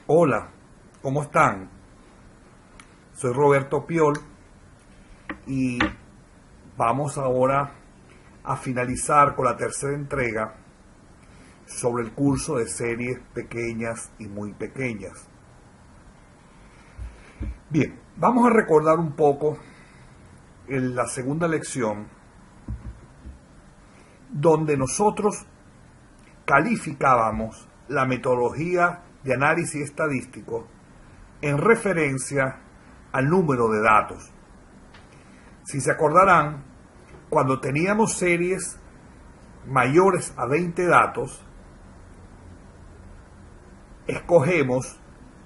Hola, ¿cómo están? Soy Roberto Piol y vamos ahora a finalizar con la tercera entrega sobre el curso de series pequeñas y muy pequeñas. Bien, vamos a recordar un poco en la segunda lección donde nosotros calificábamos la metodología de análisis estadístico en referencia al número de datos. Si se acordarán, cuando teníamos series mayores a 20 datos, escogemos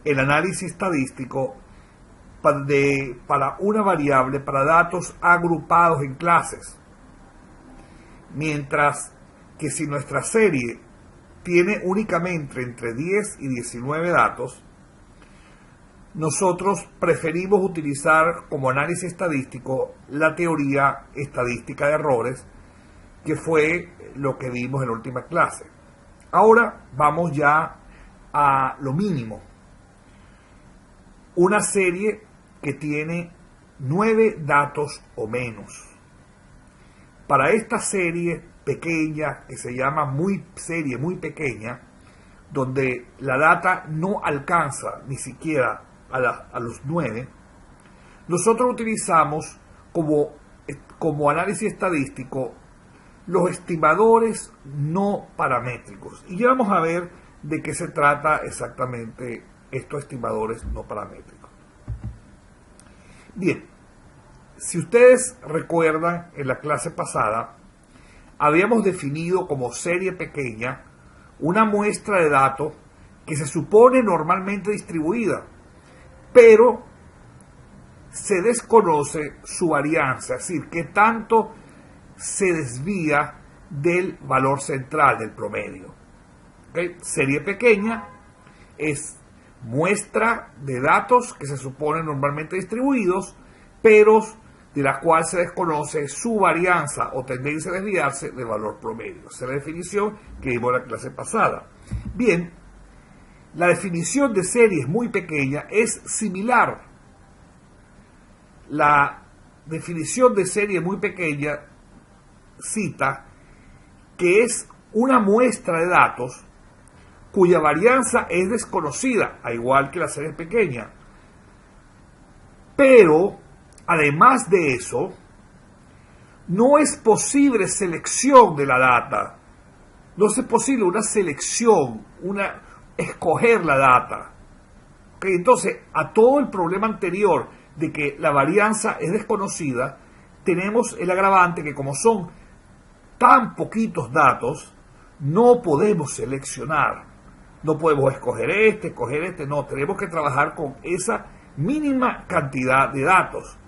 el análisis estadístico para una variable, para datos agrupados en clases. Mientras que si nuestra serie tiene únicamente entre 10 y 19 datos, nosotros preferimos utilizar como análisis estadístico la teoría estadística de errores, que fue lo que vimos en la última clase. Ahora vamos ya a lo mínimo. Una serie que tiene 9 datos o menos. Para esta serie pequeña, que se llama serie muy pequeña, donde la data no alcanza ni siquiera a los 9, nosotros utilizamos como análisis estadístico los estimadores no paramétricos. Y ya vamos a ver de qué se trata exactamente estos estimadores no paramétricos. Bien, si ustedes recuerdan, en la clase pasada habíamos definido como serie pequeña una muestra de datos que se supone normalmente distribuida, pero se desconoce su varianza, es decir, qué tanto se desvía del valor central, del promedio. ¿Okay? Serie pequeña es muestra de datos que se suponen normalmente distribuidos, pero de la cual se desconoce su varianza o tendencia a desviarse del valor promedio. Esa es la definición que vimos en la clase pasada. Bien, la definición de series muy pequeña es similar. La definición de serie muy pequeña cita que es una muestra de datos cuya varianza es desconocida, al igual que la serie pequeña. Pero, además de eso, no es posible selección de la data. No es posible una selección, escoger la data. ¿Okay? Entonces, a todo el problema anterior de que la varianza es desconocida, tenemos el agravante que como son tan poquitos datos, no podemos seleccionar. No podemos escoger este, no. Tenemos que trabajar con esa mínima cantidad de datos,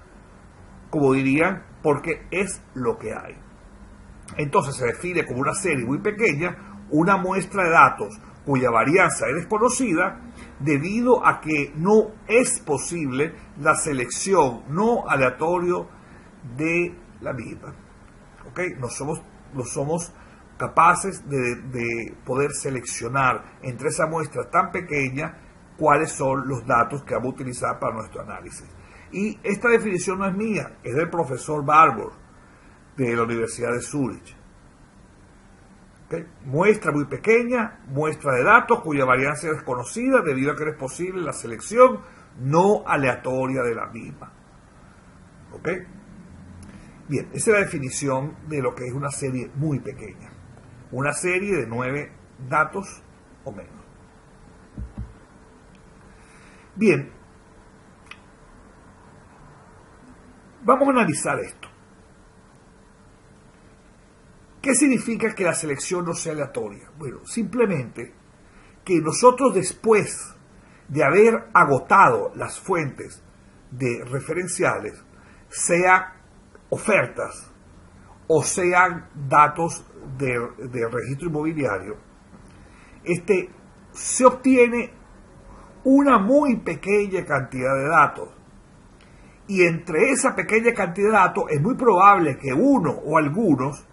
como dirían, porque es lo que hay. Entonces se define como una serie muy pequeña una muestra de datos cuya varianza es desconocida debido a que no es posible la selección no aleatorio de la misma. ¿Okay? No somos capaces de poder seleccionar entre esa muestra tan pequeña cuáles son los datos que vamos a utilizar para nuestro análisis. Y esta definición no es mía, es del profesor Barbour de la Universidad de Zúrich. ¿Okay? Muestra muy pequeña, muestra de datos cuya varianza es desconocida debido a que no es posible la selección no aleatoria de la misma. ¿Ok? Bien, esa es la definición de lo que es una serie muy pequeña. Una serie de 9 datos o menos. Bien, vamos a analizar esto. ¿Qué significa que la selección no sea aleatoria? Bueno, simplemente que nosotros, después de haber agotado las fuentes de referenciales, sean ofertas o sean datos de registro inmobiliario, se obtiene una muy pequeña cantidad de datos. Y entre esa pequeña cantidad de datos es muy probable que uno o algunos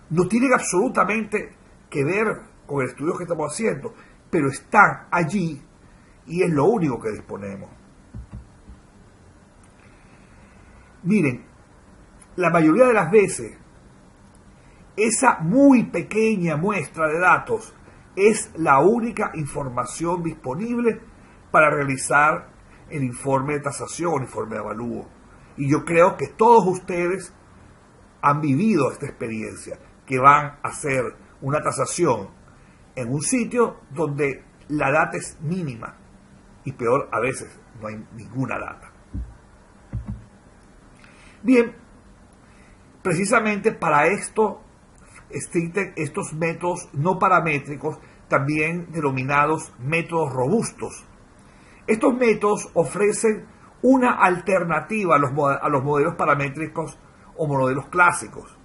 no tienen absolutamente que ver con el estudio que estamos haciendo, pero están allí y es lo único que disponemos. Miren, la mayoría de las veces, esa muy pequeña muestra de datos es la única información disponible para realizar el informe de tasación, el informe de avalúo. Y yo creo que todos ustedes han vivido esta experiencia, que van a hacer una tasación en un sitio donde la data es mínima y peor, a veces no hay ninguna data. Bien, precisamente para esto existen estos métodos no paramétricos, también denominados métodos robustos. Estos métodos ofrecen una alternativa a los modelos paramétricos o modelos clásicos.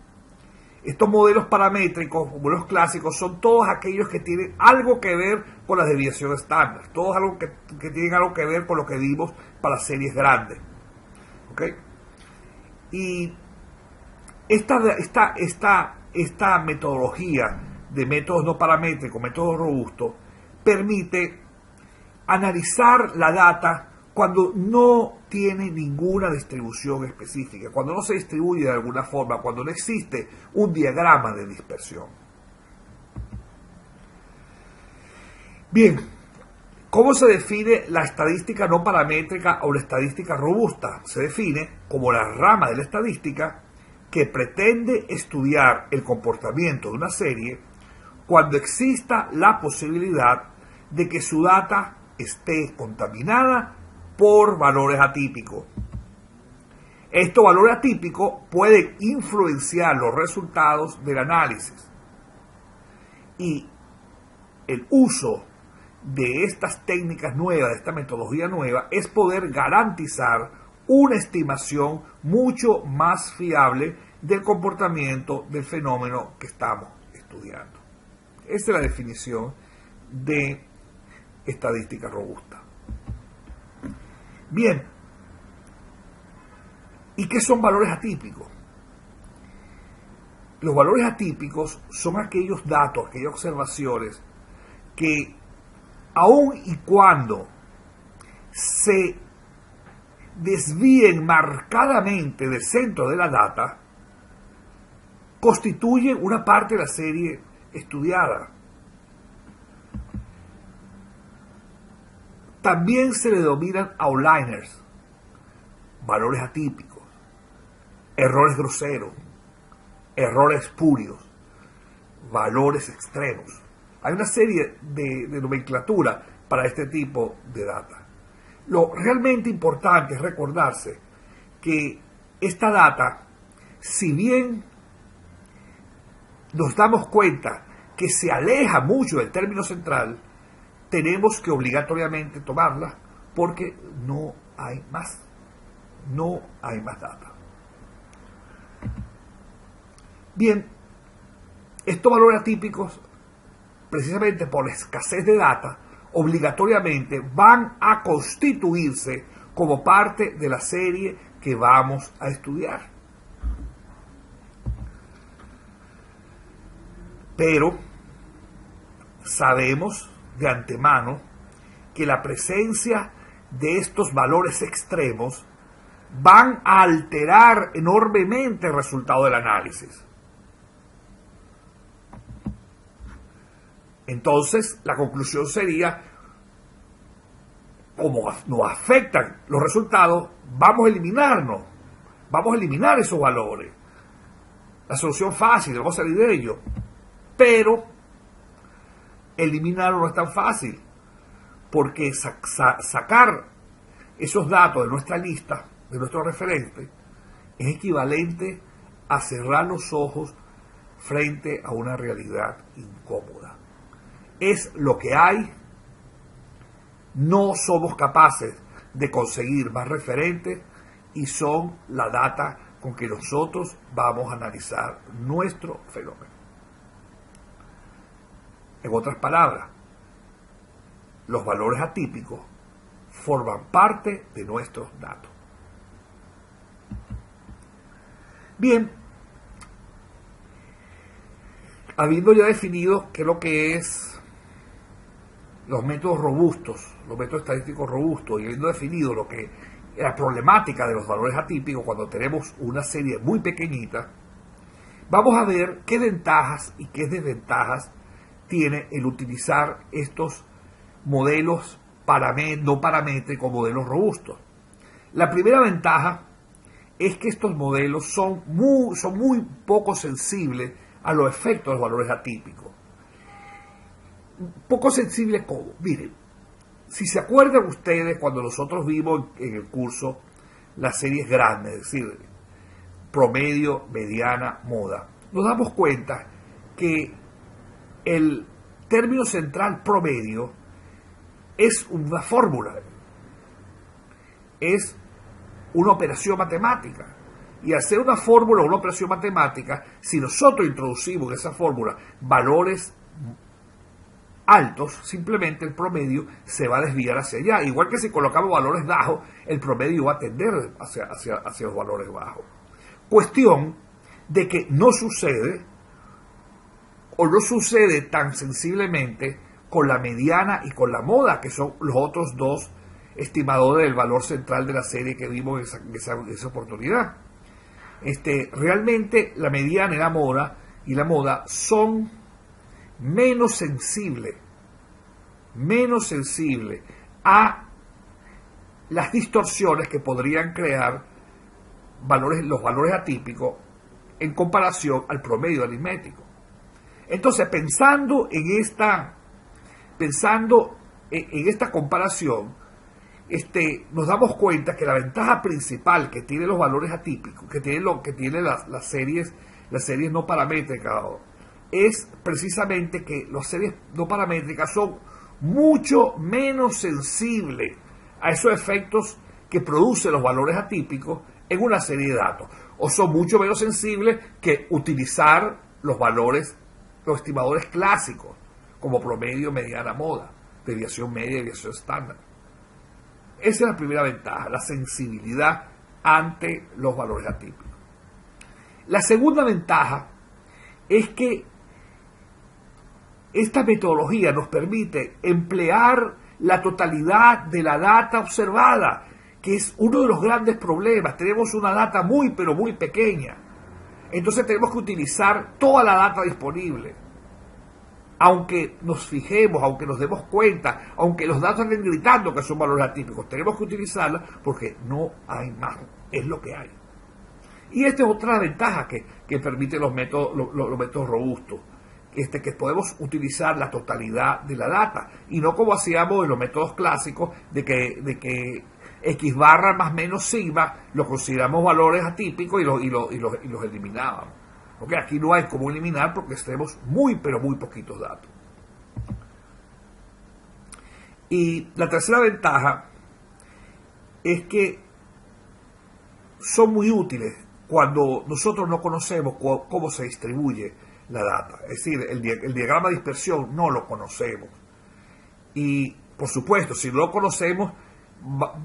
Estos modelos paramétricos o modelos clásicos son todos aquellos que tienen algo que ver con la desviación estándar, todos algo que tienen algo que ver con lo que vimos para series grandes. ¿Okay? Y esta metodología de métodos no paramétricos, métodos robustos, permite analizar la data cuando no tiene ninguna distribución específica, cuando no se distribuye de alguna forma, cuando no existe un diagrama de dispersión. Bien, ¿cómo se define la estadística no paramétrica o la estadística robusta? Se define como la rama de la estadística que pretende estudiar el comportamiento de una serie cuando exista la posibilidad de que su data esté contaminada por valores atípicos. Estos valores atípicos pueden influenciar los resultados del análisis y el uso de estas técnicas nuevas, de esta metodología nueva, es poder garantizar una estimación mucho más fiable del comportamiento del fenómeno que estamos estudiando. Esa es la definición de estadística robusta. Bien, ¿y qué son valores atípicos? Los valores atípicos son aquellos datos, aquellas observaciones que aun y cuando se desvíen marcadamente del centro de la data, constituyen una parte de la serie estudiada. También se le denominan outliers, valores atípicos, errores groseros, errores espurios, valores extremos. Hay una serie de nomenclatura para este tipo de data. Lo realmente importante es recordarse que esta data, si bien nos damos cuenta que se aleja mucho del término central, tenemos que obligatoriamente tomarla porque no hay más. No hay más data. Bien, estos valores atípicos, precisamente por la escasez de data, obligatoriamente van a constituirse como parte de la serie que vamos a estudiar. Pero sabemos de antemano que la presencia de estos valores extremos van a alterar enormemente el resultado del análisis. Entonces, la conclusión sería, como nos afectan los resultados, vamos a eliminar esos valores. La solución fácil, vamos a salir de ello. Pero eliminarlo no es tan fácil, porque sacar esos datos de nuestra lista, de nuestro referente, es equivalente a cerrar los ojos frente a una realidad incómoda. Es lo que hay, no somos capaces de conseguir más referentes y son la data con que nosotros vamos a analizar nuestro fenómeno. En otras palabras, los valores atípicos forman parte de nuestros datos. Bien, habiendo ya definido qué es lo que es los métodos robustos, los métodos estadísticos robustos, y habiendo definido lo que la problemática de los valores atípicos cuando tenemos una serie muy pequeñita, vamos a ver qué ventajas y qué desventajas tiene el utilizar estos modelos no paramétricos, modelos robustos. La primera ventaja es que estos modelos son muy poco sensibles a los efectos de los valores atípicos. Poco sensibles como, miren, si se acuerdan ustedes cuando nosotros vimos en el curso las series grandes, es decir, promedio, mediana, moda, nos damos cuenta que el término central promedio es una fórmula, es una operación matemática. Y al ser una fórmula o una operación matemática, si nosotros introducimos en esa fórmula valores altos, simplemente el promedio se va a desviar hacia allá. Igual que si colocamos valores bajos, el promedio va a tender hacia los valores bajos. Cuestión de que no sucede o no sucede tan sensiblemente con la mediana y con la moda, que son los otros dos estimadores del valor central de la serie que vimos en esa oportunidad. Realmente la mediana y la moda son menos sensibles a las distorsiones que podrían crear los valores atípicos en comparación al promedio aritmético. Entonces, pensando en esta comparación, nos damos cuenta que la ventaja principal que tienen los valores atípicos, que tienen las series no paramétricas, es precisamente que las series no paramétricas son mucho menos sensibles a esos efectos que producen los valores atípicos en una serie de datos, o son mucho menos sensibles que utilizar los estimadores clásicos, como promedio, mediana, moda, desviación media y desviación estándar. Esa es la primera ventaja, la sensibilidad ante los valores atípicos. La segunda ventaja es que esta metodología nos permite emplear la totalidad de la data observada, que es uno de los grandes problemas. Tenemos una data pero muy pequeña. Entonces tenemos que utilizar toda la data disponible. Aunque nos fijemos, aunque nos demos cuenta, aunque los datos estén gritando que son valores atípicos, tenemos que utilizarla porque no hay más, es lo que hay. Y esta es otra ventaja que permiten los métodos robustos, que podemos utilizar la totalidad de la data, y no como hacíamos en los métodos clásicos, de que X barra más menos sigma lo consideramos valores atípicos y los eliminábamos. Okay, aquí no hay cómo eliminar porque tenemos pero muy poquitos datos. Y la tercera ventaja es que son muy útiles cuando nosotros no conocemos cómo se distribuye la data. Es decir, el diagrama de dispersión no lo conocemos. Y, por supuesto, si no lo conocemos,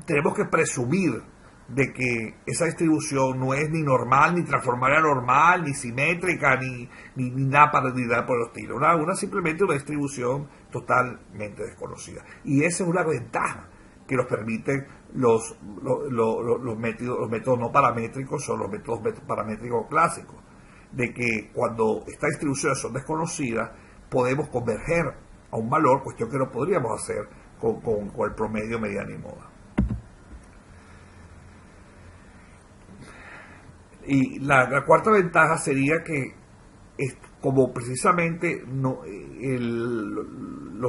tenemos que presumir de que esa distribución no es ni normal, ni transformada a normal, ni simétrica, ni nada por el estilo. Simplemente una distribución totalmente desconocida. Y esa es una ventaja que nos permiten los métodos no paramétricos o los métodos paramétricos clásicos, de que cuando estas distribuciones son desconocidas, podemos converger a un valor, cuestión que no podríamos hacer con el promedio, mediana y moda. Y la cuarta ventaja sería que, como precisamente los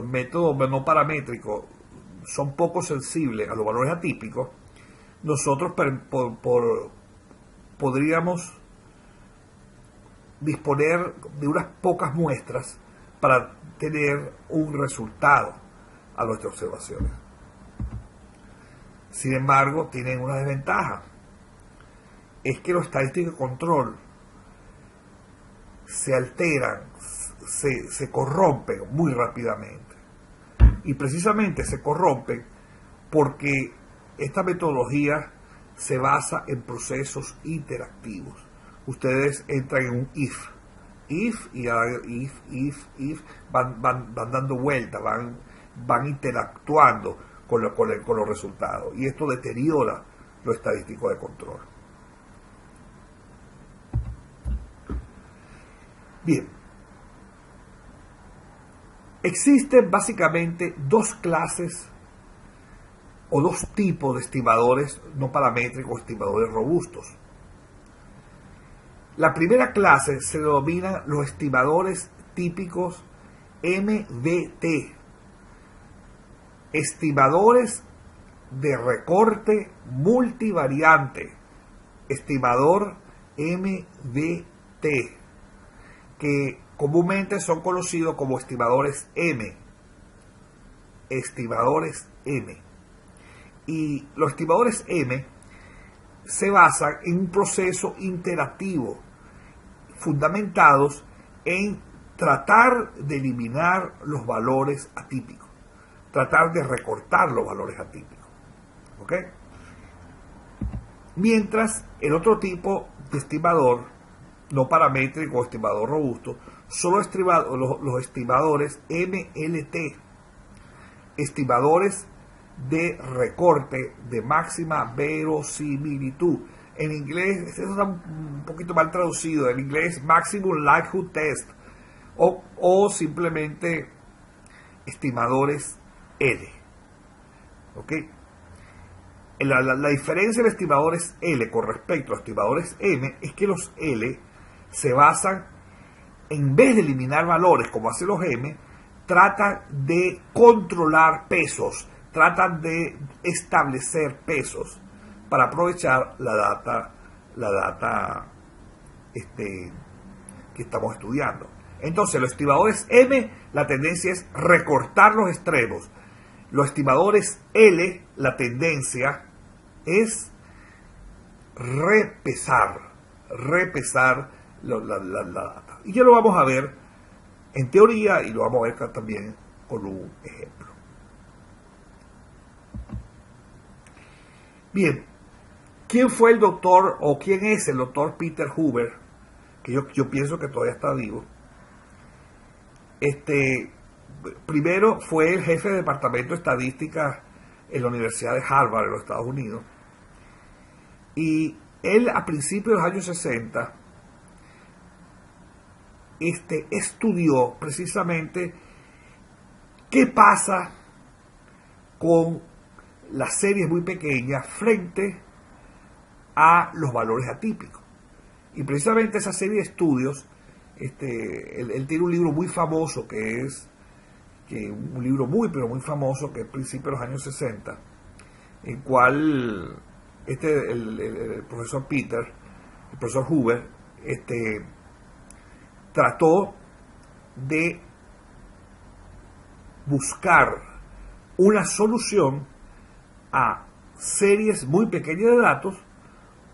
métodos no paramétricos son poco sensibles a los valores atípicos, nosotros podríamos disponer de unas pocas muestras para tener un resultado a nuestras observaciones. Sin embargo, tienen una desventaja. Es que los estadísticos de control se alteran, se corrompen muy rápidamente. Y precisamente se corrompen porque esta metodología se basa en procesos interactivos. Ustedes entran en un if, van dando vueltas, van interactuando con los resultados, y esto deteriora lo estadístico de control. Bien, existen básicamente dos clases o dos tipos de estimadores no paramétricos, estimadores robustos. La primera clase se denomina los estimadores típicos MVT, estimadores de recorte multivariante, estimador MVT, que comúnmente son conocidos como estimadores M. Estimadores M. Y los estimadores M se basan en un proceso interactivo fundamentados en tratar de eliminar los valores atípicos, tratar de recortar los valores atípicos. ¿Ok? Mientras el otro tipo de estimador no paramétrico o estimador robusto son los estimadores MLT, estimadores de recorte de máxima verosimilitud. En inglés, eso está un poquito mal traducido, en inglés Maximum Likelihood Test, o simplemente estimadores L. ¿Ok? La diferencia de estimadores L con respecto a estimadores M es que los L se basan, en vez de eliminar valores como hacen los M, tratan de controlar pesos, tratan de establecer pesos para aprovechar la data que estamos estudiando. Entonces, los estimadores M, la tendencia es recortar los extremos. Los estimadores L, la tendencia es repesar la data. Y ya lo vamos a ver en teoría y lo vamos a ver también con un ejemplo. Bien, ¿quién fue el doctor o quién es el doctor Peter Hoover? Que yo pienso que todavía está vivo. Primero fue el jefe de departamento de estadística en la Universidad de Harvard en los Estados Unidos. Y él a principios de los años 60 estudió precisamente qué pasa con las series muy pequeñas frente a los valores atípicos. Y precisamente esa serie de estudios, él tiene un libro muy famoso un libro muy famoso que es principio de los años 60, en cual el profesor Peter, el profesor Hoover, trató de buscar una solución a series muy pequeñas de datos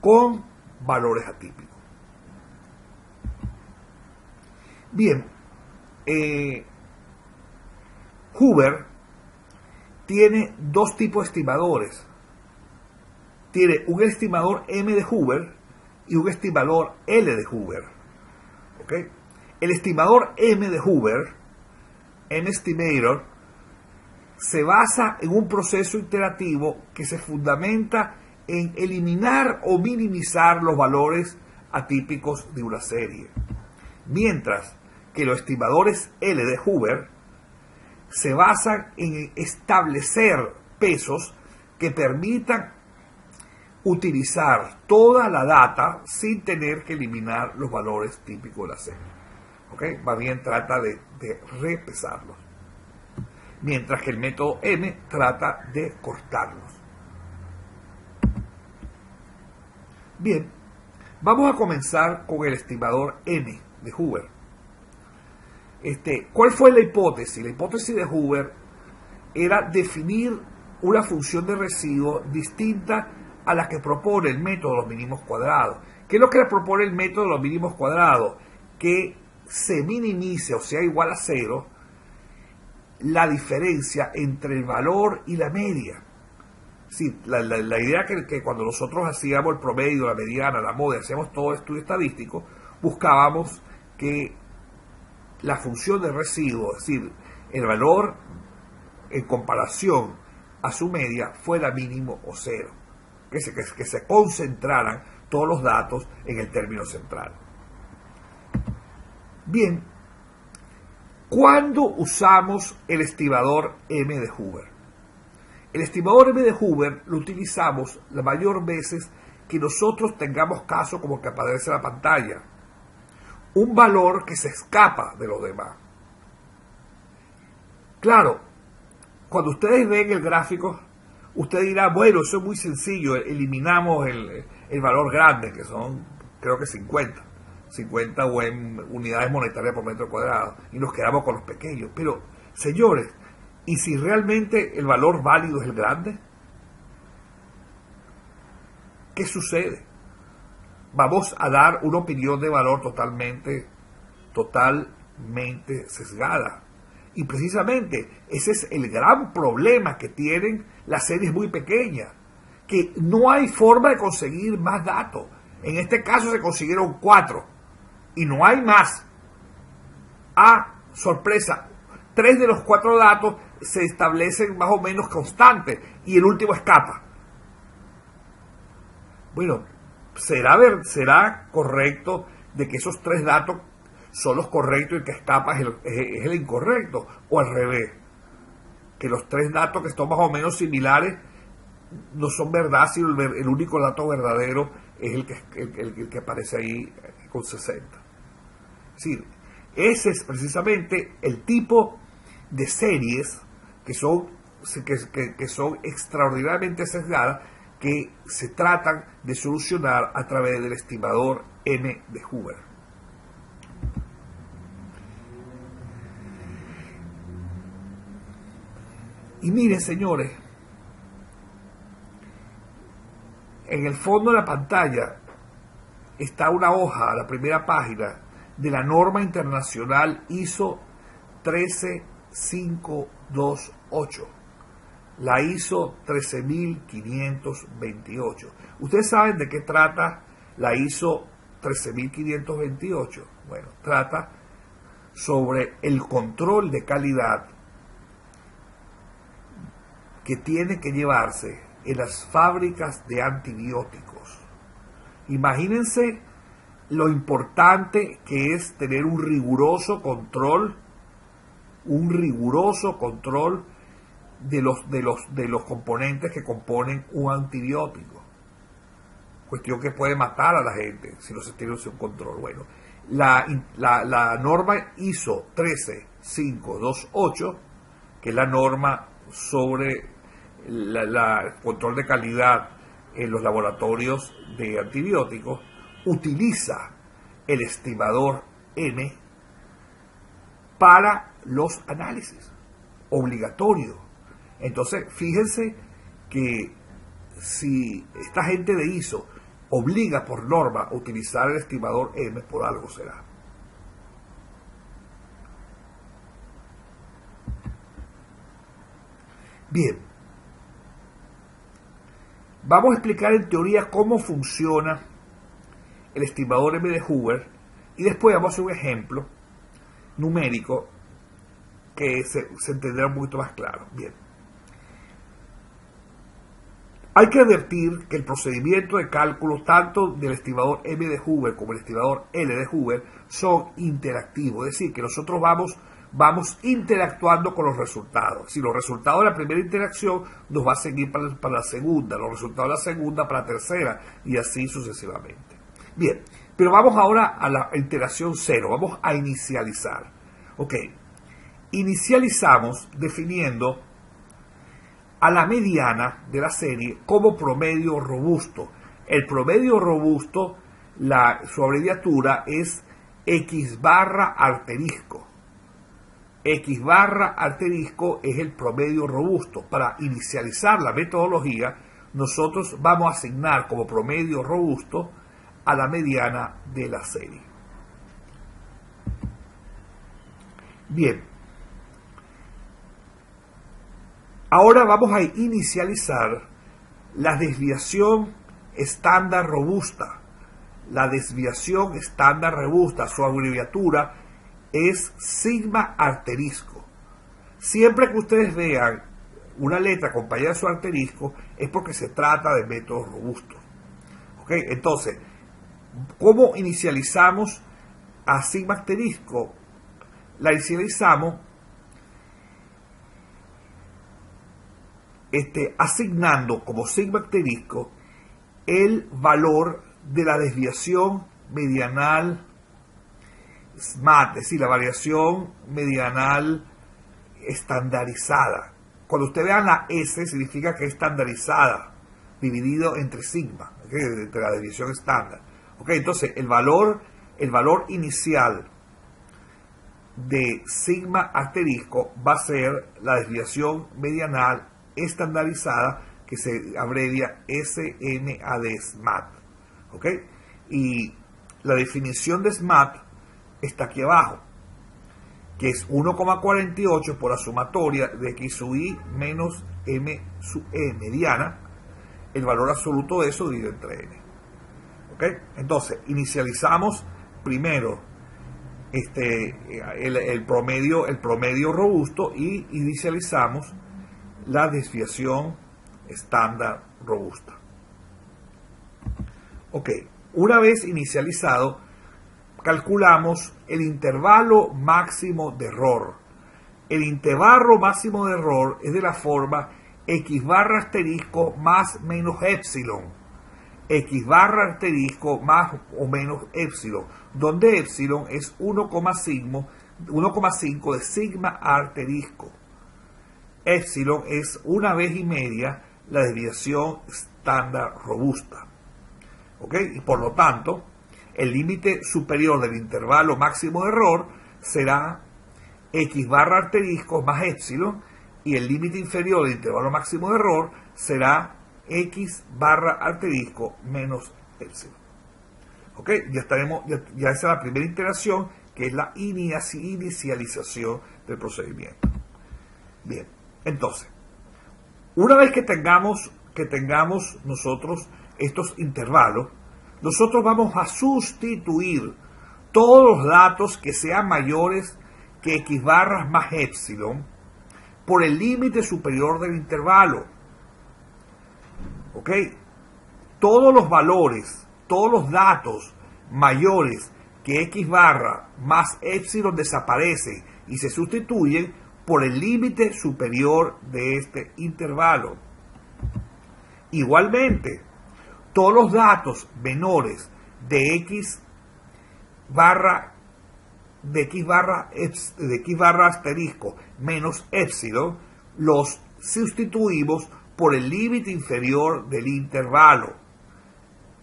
con valores atípicos. Bien, Hoover tiene dos tipos de estimadores. Tiene un estimador M de Hoover y un estimador L de Hoover. ¿Ok? El estimador M de Hoover, M-Estimator, se basa en un proceso iterativo que se fundamenta en eliminar o minimizar los valores atípicos de una serie. Mientras que los estimadores L de Hoover se basan en establecer pesos que permitan utilizar toda la data sin tener que eliminar los valores típicos de la serie. ¿Okay? Más bien trata de repesarlos. Mientras que el método M trata de cortarlos. Bien, vamos a comenzar con el estimador M de Hoover. ¿Cuál fue la hipótesis? La hipótesis de Hoover era definir una función de residuo distinta a la que propone el método de los mínimos cuadrados. ¿Qué es lo que le propone el método de los mínimos cuadrados? Que se minimice o sea igual a cero la diferencia entre el valor y la media. Sí, la idea que cuando nosotros hacíamos el promedio, la mediana, la moda, hacíamos todo estudio estadístico, buscábamos que la función de residuo, es decir, el valor en comparación a su media fuera mínimo o cero, que se concentraran todos los datos en el término central. Bien, ¿cuándo usamos el estimador M de Hoover? El estimador M de Hoover lo utilizamos la mayor veces que nosotros tengamos caso como que aparece en la pantalla, un valor que se escapa de los demás. Claro, cuando ustedes ven el gráfico, usted dirá, bueno, eso es muy sencillo, eliminamos el valor grande, que son, creo que 50 unidades monetarias por metro cuadrado, y nos quedamos con los pequeños. Pero, señores, ¿y si realmente el valor válido es el grande? ¿Qué sucede? Vamos a dar una opinión de valor totalmente sesgada. Y precisamente ese es el gran problema que tienen las series muy pequeñas, que no hay forma de conseguir más datos. En este caso se consiguieron 4 y no hay más. Sorpresa, 3 de los 4 datos se establecen más o menos constantes y el último escapa. Bueno, ¿será correcto de que esos 3 datos son los correctos y el que escapa es el incorrecto? O al revés, que los 3 datos que son más o menos similares no son verdad, sino el único dato verdadero es el que aparece ahí con 60. Es decir, ese es precisamente el tipo de series que son extraordinariamente sesgadas, que se tratan de solucionar a través del estimador M de Hoover. Y miren, señores, en el fondo de la pantalla está una hoja, la primera página, de la norma internacional ISO 13528, la ISO 13528. ¿Ustedes saben de qué trata la ISO 13528? Bueno, trata sobre el control de calidad que tiene que llevarse en las fábricas de antibióticos. Imagínense lo importante que es tener un riguroso control de los componentes que componen un antibiótico. Cuestión que puede matar a la gente si no se tiene un control. Bueno, la norma ISO 13528, que es la norma sobre el control de calidad en los laboratorios de antibióticos, utiliza el estimador M para los análisis, obligatorio. Entonces, fíjense que si esta gente de ISO obliga por norma a utilizar el estimador M, por algo será. Bien, vamos a explicar en teoría cómo funciona el estimador M de Hoover y después vamos a hacer un ejemplo numérico que se entenderá un poquito más claro. Bien, hay que advertir que el procedimiento de cálculo tanto del estimador M de Hoover como el estimador L de Hoover son interactivos, es decir, que nosotros vamos interactuando con los resultados. Si los resultados de la primera interacción nos va a seguir para la segunda, los resultados de la segunda para la tercera y así sucesivamente. Bien, pero vamos ahora a la iteración 0, vamos a inicializar. Ok, inicializamos definiendo a la mediana de la serie como promedio robusto. El promedio robusto, su abreviatura es X barra asterisco. X barra asterisco es el promedio robusto. Para inicializar la metodología, nosotros vamos a asignar como promedio robusto a la mediana de la serie. Bien, ahora vamos a inicializar la desviación estándar robusta. La desviación estándar robusta, su abreviatura es sigma asterisco. Siempre que ustedes vean una letra acompañada de su asterisco es porque se trata de métodos robustos. ¿Ok? Entonces, ¿cómo inicializamos a sigma asterisco? La inicializamos asignando como sigma asterisco el valor de la desviación medianal SMAT, es decir, la variación medianal estandarizada. Cuando usted vea la S, significa que es estandarizada, dividido entre sigma, ¿okay? Entre la desviación estándar. ¿Okay? Entonces, el valor inicial de sigma asterisco va a ser la desviación medianal estandarizada, que se abrevia SMAD, SMAT. ¿Ok? Y la definición de SMAT está aquí abajo, que es 1,48 por la sumatoria de x sub i menos m sub e mediana, el valor absoluto de eso dividido entre n. ¿Ok? Entonces, inicializamos primero el promedio robusto y inicializamos la desviación estándar robusta. Ok, una vez inicializado, calculamos el intervalo máximo de error. El intervalo máximo de error es de la forma x barra asterisco más menos epsilon. X barra asterisco más o menos epsilon, donde epsilon es 1,5 de sigma asterisco. Epsilon es una vez y media la desviación estándar robusta. ¿Ok? Y por lo tanto, el límite superior del intervalo máximo de error será x barra asterisco más epsilon, y el límite inferior del intervalo máximo de error será x barra asterisco menos epsilon. ¿Ok? Ya esa es la primera iteración, que es la inicialización del procedimiento. Bien, entonces, una vez que tengamos nosotros estos intervalos, nosotros vamos a sustituir todos los datos que sean mayores que x barras más epsilon por el límite superior del intervalo. ¿Ok? Todos los valores, todos los datos mayores que x barra más epsilon desaparecen y se sustituyen por el límite superior de este intervalo. Igualmente, todos los datos menores de x barra asterisco menos epsilon los sustituimos por el límite inferior del intervalo.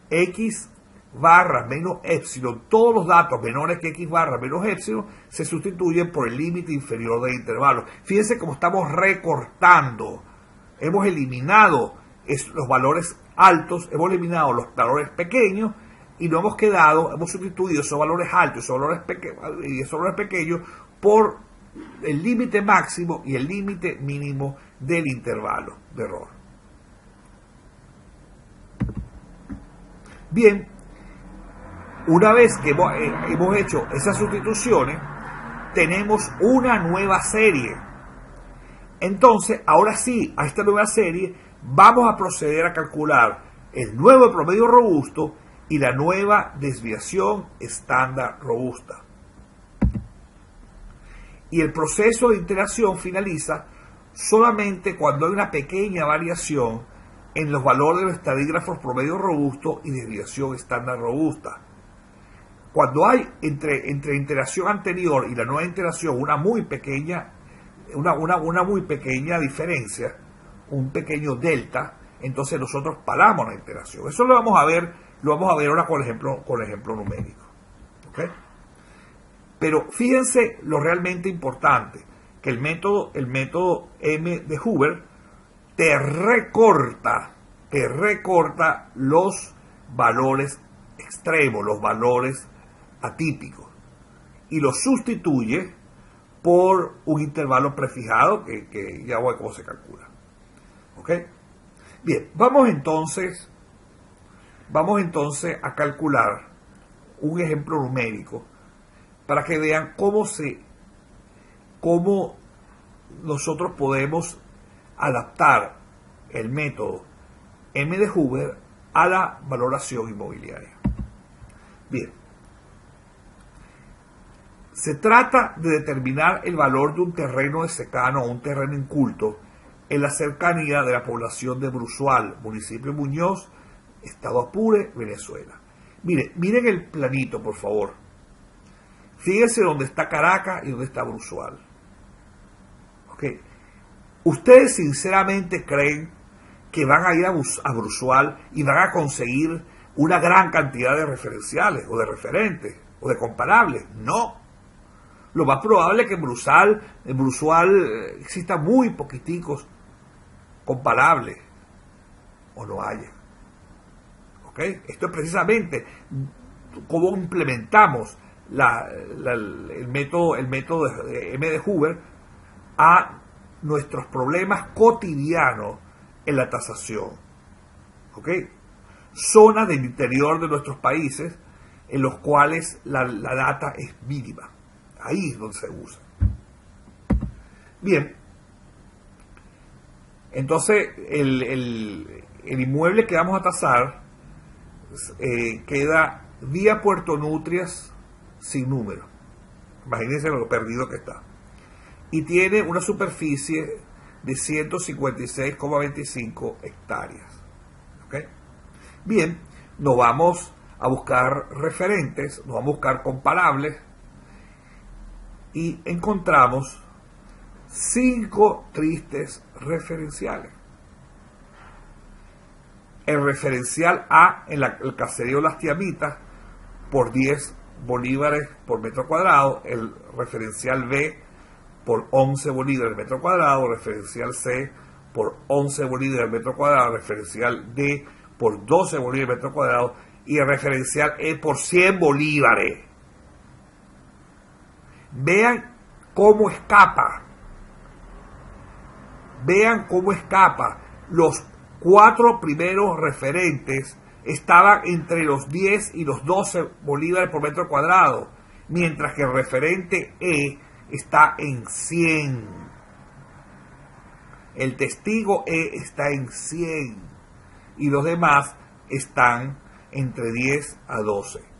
X barra menos epsilon, todos los datos menores que x barra menos epsilon se sustituyen por el límite inferior del intervalo. Fíjense cómo estamos recortando. Hemos eliminado los valores altos, hemos eliminado los valores pequeños y no hemos sustituido esos valores altos y esos valores pequeños por el límite máximo y el límite mínimo del intervalo de error. Bien, una vez que hemos hecho esas sustituciones, tenemos una nueva serie. Entonces, ahora sí, a esta nueva serie vamos a proceder a calcular el nuevo promedio robusto y la nueva desviación estándar robusta. Y el proceso de iteración finaliza solamente cuando hay una pequeña variación en los valores de los estadígrafos promedio robusto y desviación estándar robusta. Cuando hay entre la iteración anterior y la nueva iteración una muy pequeña diferencia, un pequeño delta, entonces nosotros paramos la iteración. Eso lo vamos a ver ahora con ejemplo numérico. ¿Okay? Pero fíjense lo realmente importante, que el método M de Hoover te recorta los valores extremos, los valores atípicos, y los sustituye por un intervalo prefijado que ya voy a cómo se calcula. ¿Ok? Bien, vamos entonces a calcular un ejemplo numérico para que vean cómo nosotros podemos adaptar el método M de Hoover a la valoración inmobiliaria. Bien, se trata de determinar el valor de un terreno de secano o un terreno inculto en la cercanía de la población de Bruzual, municipio de Muñoz, estado Apure, Venezuela. Miren el planito, por favor. Fíjense dónde está Caracas y dónde está Bruzual. ¿Okay? ¿Ustedes sinceramente creen que van a ir a Bruzual y van a conseguir una gran cantidad de referenciales o de referentes o de comparables? No. Lo más probable es que en Bruzual existan muy poquiticos comparables o no haya. ¿Okay? Esto es precisamente cómo implementamos el método de M de Hoover a nuestros problemas cotidianos en la tasación. ¿Okay? Zonas del interior de nuestros países en los cuales la data es mínima. Ahí es donde se usa. Bien, entonces el inmueble que vamos a tasar queda vía Puerto Nutrias sin número. Imagínense lo perdido que está. Y tiene una superficie de 156,25 hectáreas. ¿Okay? Bien, nos vamos a buscar referentes, nos vamos a buscar comparables y encontramos 5 tristes referenciales. El referencial A en el caserío Las Tiamitas por 10 bolívares por metro cuadrado, el referencial B por 11 bolívares metro cuadrado, referencial C por 11 bolívares metro cuadrado, referencial D por 12 bolívares metro cuadrado y el referencial E por 100 bolívares. Vean cómo escapa. Vean cómo escapa. Los 4 primeros referentes estaban entre los 10 y los 12 bolívares por metro cuadrado, mientras que el referente E está en 100. El testigo E está en 100 y los demás están entre 10 a 12.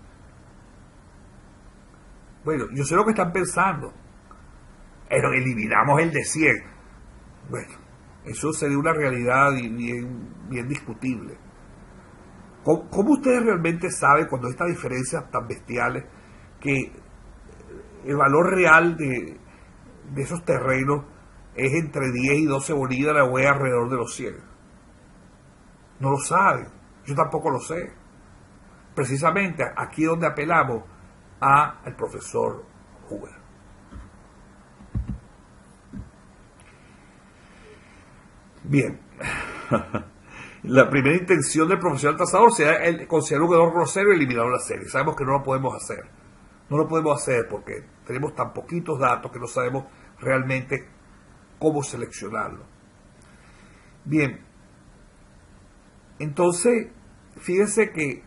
Bueno, yo sé lo que están pensando. Pero eliminamos el de 100. Bueno, eso sería una realidad bien discutible. ¿Cómo ustedes realmente saben cuando hay estas diferencias tan bestiales que el valor real de esos terrenos es entre 10 y 12 bolívares o es alrededor de los 100? No lo saben. Yo tampoco lo sé. Precisamente aquí es donde apelamos al profesor Hoover. Bien. La primera intención del profesional tasador será considerar un error grosero y eliminar la serie. Sabemos que no lo podemos hacer. No lo podemos hacer porque tenemos tan poquitos datos que no sabemos realmente cómo seleccionarlo. Bien. Entonces, fíjense que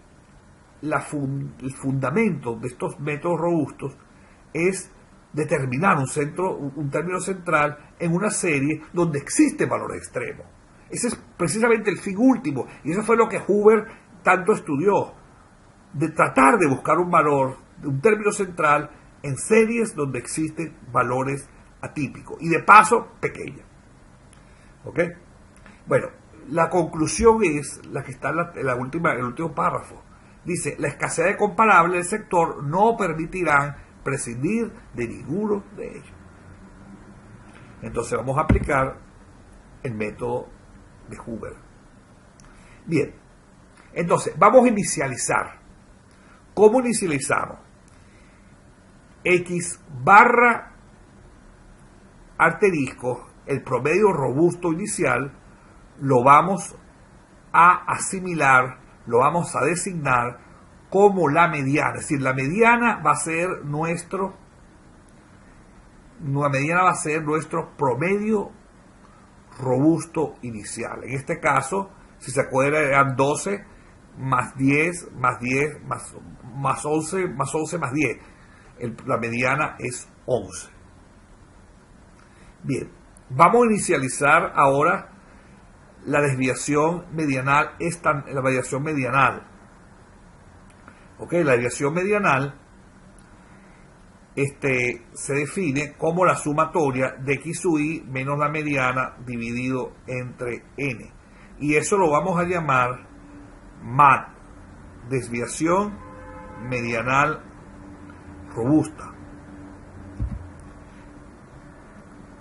el fundamento de estos métodos robustos es determinar un término central en una serie donde existe valor extremo. Ese es precisamente el fin último, y eso fue lo que Hoover tanto estudió, de tratar de buscar un valor, un término central en series donde existen valores atípicos y de paso pequeños. ¿Ok? Bueno, la conclusión es la que está en el último párrafo. Dice, la escasez de comparables del sector no permitirán prescindir de ninguno de ellos. Entonces vamos a aplicar el método de Hoover. Bien, entonces vamos a inicializar. ¿Cómo inicializamos? X barra asterisco, el promedio robusto inicial, lo vamos a asimilar, lo vamos a designar como la mediana. Es decir, la mediana va a ser nuestro promedio robusto inicial. En este caso, si se acuerdan, eran 12 más 10 más 10 más 11 más 11 más 10. La mediana es 11. Bien, Vamos a inicializar ahora la desviación medianal, la variación medianal. ¿Ok? La desviación medianal se define como la sumatoria de x sub i menos la mediana dividido entre n. Y eso lo vamos a llamar MAD, desviación medianal robusta.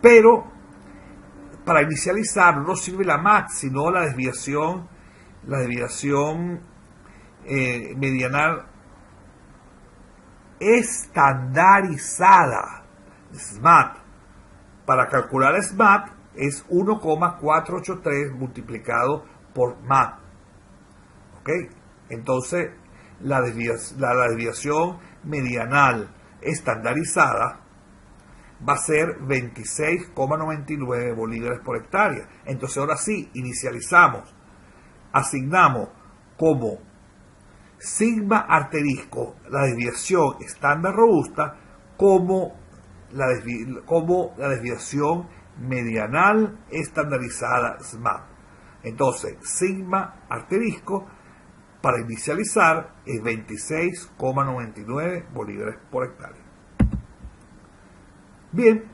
Pero para inicializar no sirve la MAD, sino la desviación medianal estandarizada, SMAT. Para calcular SMAT es 1,483 multiplicado por MAD. ¿Ok? Entonces la desviación medianal estandarizada va a ser 26,99 bolívares por hectárea. Entonces ahora sí, inicializamos, asignamos como sigma asterisco la desviación estándar robusta como la desviación medianal estandarizada SMAT. Entonces, sigma asterisco para inicializar es 26,99 bolívares por hectárea. Bien,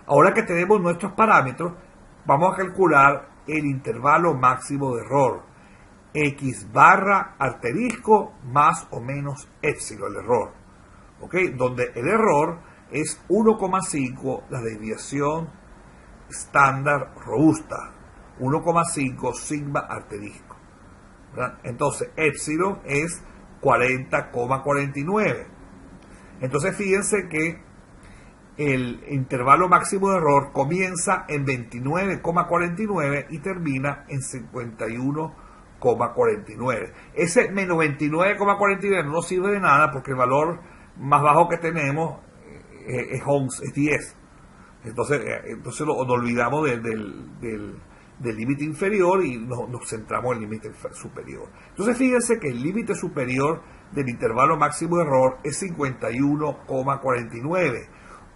ahora que tenemos nuestros parámetros, vamos a calcular el intervalo máximo de error. X barra asterisco más o menos épsilon, el error. ¿Ok? Donde el error es 1,5 la desviación estándar robusta. 1,5 sigma asterisco. ¿Verdad? Entonces, épsilon es 40,49. Entonces, fíjense que el intervalo máximo de error comienza en 29,49 y termina en 51,49. Ese menos 29,49 no nos sirve de nada porque el valor más bajo que tenemos es 11, es 10. Entonces nos olvidamos del límite inferior y nos centramos en el límite superior. Entonces fíjense que el límite superior del intervalo máximo de error es 51,49.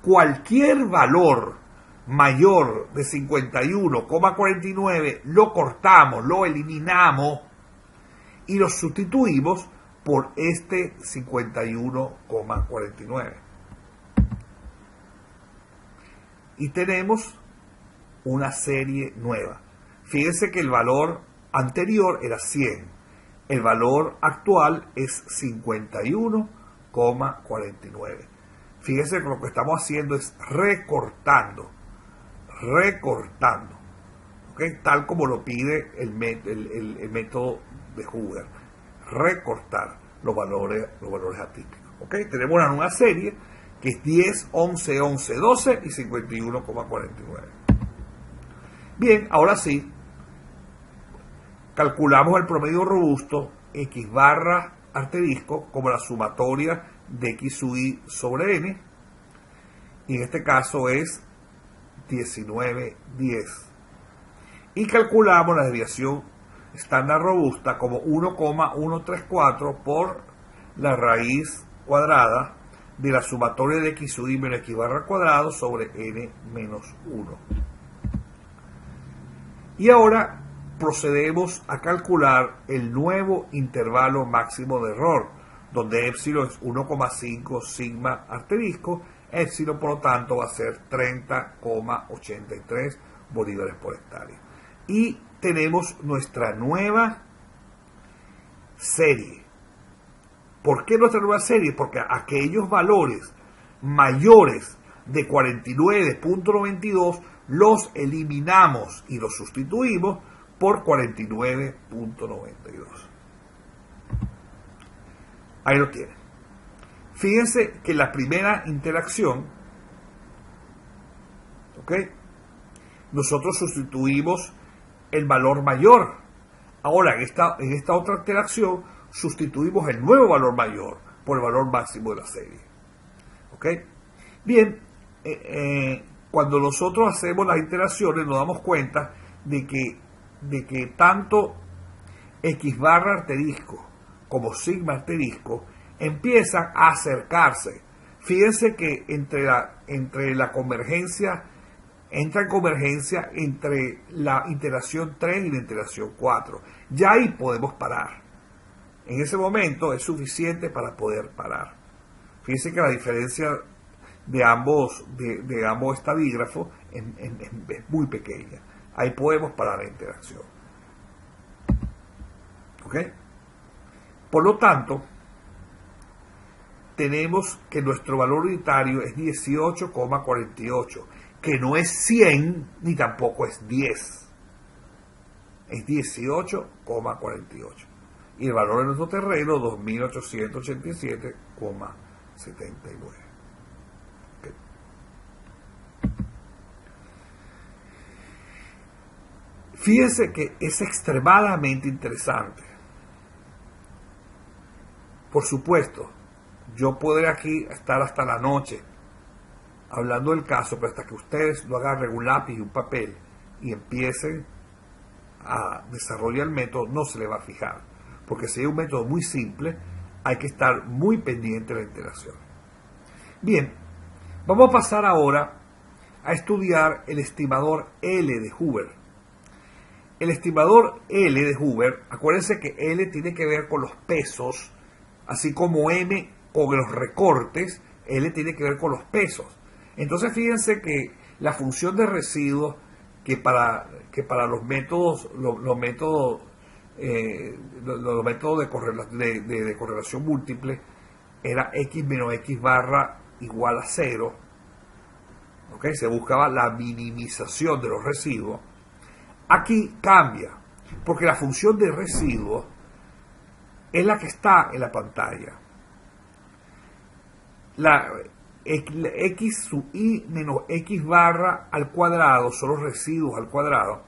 Cualquier valor mayor de 51,49 lo cortamos, lo eliminamos y lo sustituimos por este 51,49. Y tenemos una serie nueva. Fíjense que el valor anterior era 100. El valor actual es 51,49. Fíjense que lo que estamos haciendo es recortando, ¿okay? Tal como lo pide el método de Hoover, recortar los valores atípicos. ¿Okay? Tenemos una nueva serie que es 10, 11, 11, 12 y 51,49. Bien, ahora sí, calculamos el promedio robusto X barra asterisco como la sumatoria de x sub i sobre n, y en este caso es 19,10. Y calculamos la desviación estándar robusta como 1,134 por la raíz cuadrada de la sumatoria de x sub i menos x barra al cuadrado sobre n menos 1. Y ahora procedemos a calcular el nuevo intervalo máximo de error, donde épsilon es 1,5 sigma asterisco, épsilon por lo tanto va a ser 30,83 bolívares por hectárea. Y tenemos nuestra nueva serie. ¿Por qué nuestra nueva serie? Porque aquellos valores mayores de 49,92 los eliminamos y los sustituimos por 49,92. Ahí lo tienen. Fíjense que la primera interacción, ¿ok? Nosotros sustituimos el valor mayor. Ahora, en esta otra interacción, sustituimos el nuevo valor mayor por el valor máximo de la serie. ¿Ok? Bien, cuando nosotros hacemos las interacciones nos damos cuenta de que tanto x barra asterisco como sigma asterisco empiezan a acercarse. Fíjense que entre la convergencia entra en convergencia entre la iteración 3 y la iteración 4. Ya ahí podemos parar. En ese momento es suficiente para poder parar. Fíjense que la diferencia de ambos estadígrafos es muy pequeña. Ahí podemos parar la interacción. ¿Ok? Por lo tanto, tenemos que nuestro valor unitario es 18,48, que no es 100 ni tampoco es 10. Es 18,48. Y el valor de nuestro terreno, 2.887,79. Okay. Fíjense que es extremadamente interesante. Por supuesto, yo podré aquí estar hasta la noche hablando del caso, pero hasta que ustedes lo agarren un lápiz y un papel y empiecen a desarrollar el método, no se le va a fijar. Porque si es un método muy simple, hay que estar muy pendiente de la interacción. Bien, vamos a pasar ahora a estudiar el estimador L de Hoover. El estimador L de Hoover, acuérdense que L tiene que ver con los pesos, así como M con los recortes, L tiene que ver con los pesos. Entonces fíjense que la función de residuos, que para los métodos de correlación múltiple era x menos x barra igual a 0. ¿Okay? Se buscaba la minimización de los residuos. Aquí cambia, porque la función de residuos es la que está en la pantalla. La x sub i menos x barra al cuadrado son los residuos al cuadrado.